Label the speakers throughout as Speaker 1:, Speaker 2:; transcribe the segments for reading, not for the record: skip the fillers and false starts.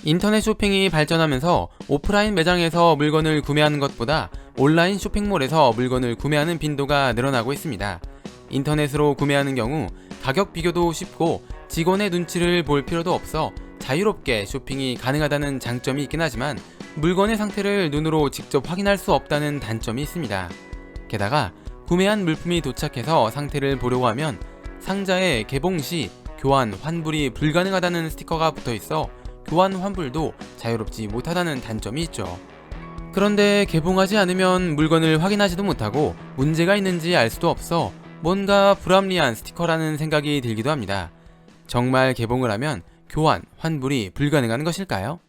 Speaker 1: 인터넷 쇼핑이 발전하면서 오프라인 매장에서 물건을 구매하는 것보다 온라인 쇼핑몰에서 물건을 구매하는 빈도가 늘어나고 있습니다. 인터넷으로 구매하는 경우 가격 비교도 쉽고 직원의 눈치를 볼 필요도 없어 자유롭게 쇼핑이 가능하다는 장점이 있긴 하지만 물건의 상태를 눈으로 직접 확인할 수 없다는 단점이 있습니다. 게다가 구매한 물품이 도착해서 상태를 보려고 하면 상자에 개봉 시 교환, 환불이 불가능하다는 스티커가 붙어 있어 교환, 환불도 자유롭지 못하다는 단점이 있죠. 그런데 개봉하지 않으면 물건을 확인하지도 못하고 문제가 있는지 알 수도 없어 뭔가 불합리한 스티커라는 생각이 들기도 합니다. 정말 개봉을 하면 교환, 환불이 불가능한 것일까요?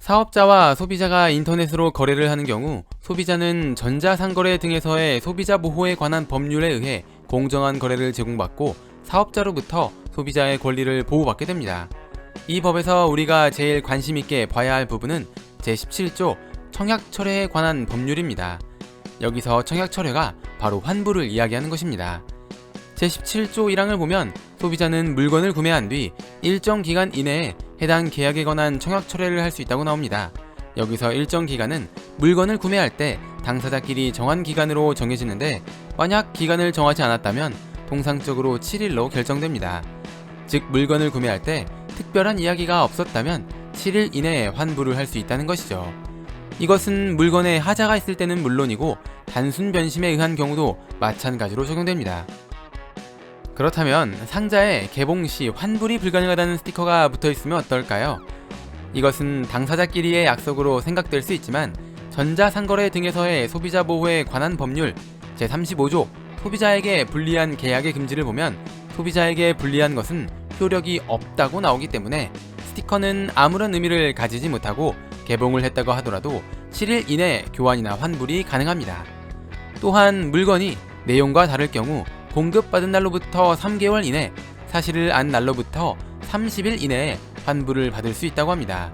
Speaker 1: 사업자와 소비자가 인터넷으로 거래를 하는 경우 소비자는 전자상거래 등에서의 소비자 보호에 관한 법률에 의해 공정한 거래를 제공받고 사업자로부터 소비자의 권리를 보호받게 됩니다. 이 법에서 우리가 제일 관심 있게 봐야 할 부분은 제17조 청약철회에 관한 법률입니다. 여기서 청약철회가 바로 환불을 이야기하는 것입니다. 제17조 1항을 보면 소비자는 물건을 구매한 뒤 일정 기간 이내에 해당 계약에 관한 청약철회를 할 수 있다고 나옵니다. 여기서 일정 기간은 물건을 구매할 때 당사자끼리 정한 기간으로 정해지는데 만약 기간을 정하지 않았다면 통상적으로 7일로 결정됩니다. 즉 물건을 구매할 때 특별한 이야기가 없었다면 7일 이내에 환불을 할 수 있다는 것이죠. 이것은 물건에 하자가 있을 때는 물론이고 단순 변심에 의한 경우도 마찬가지로 적용됩니다. 그렇다면 상자에 개봉 시 환불이 불가능하다는 스티커가 붙어있으면 어떨까요? 이것은 당사자끼리의 약속으로 생각될 수 있지만 전자상거래 등에서의 소비자 보호에 관한 법률 제35조 소비자에게 불리한 계약의 금지를 보면 소비자에게 불리한 것은 효력이 없다고 나오기 때문에 스티커는 아무런 의미를 가지지 못하고 개봉을 했다고 하더라도 7일 이내 교환이나 환불이 가능합니다. 또한 물건이 내용과 다를 경우 공급받은 날로부터 3개월 이내, 사실을 안 날로부터 30일 이내에 환불을 받을 수 있다고 합니다.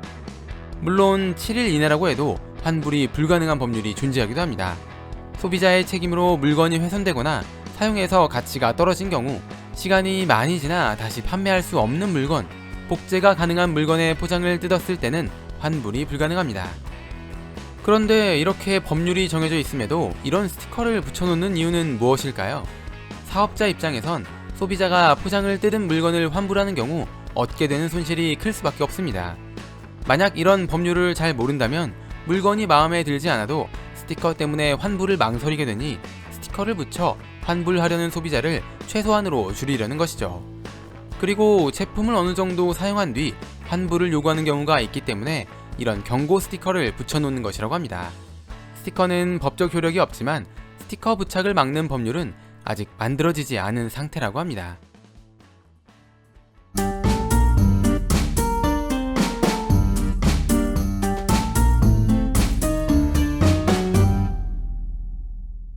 Speaker 1: 물론 7일 이내라고 해도 환불이 불가능한 법률이 존재하기도 합니다. 소비자의 책임으로 물건이 훼손되거나 사용해서 가치가 떨어진 경우 시간이 많이 지나 다시 판매할 수 없는 물건, 복제가 가능한 물건의 포장을 뜯었을 때는 환불이 불가능합니다. 그런데 이렇게 법률이 정해져 있음에도 이런 스티커를 붙여놓는 이유는 무엇일까요? 사업자 입장에선 소비자가 포장을 뜯은 물건을 환불하는 경우 얻게 되는 손실이 클 수밖에 없습니다. 만약 이런 법률을 잘 모른다면 물건이 마음에 들지 않아도 스티커 때문에 환불을 망설이게 되니 스티커를 붙여 환불하려는 소비자를 최소한으로 줄이려는 것이죠. 그리고 제품을 어느 정도 사용한 뒤 환불을 요구하는 경우가 있기 때문에 이런 경고 스티커를 붙여놓는 것이라고 합니다. 스티커는 법적 효력이 없지만 스티커 부착을 막는 법률은 아직 만들어지지 않은 상태라고 합니다.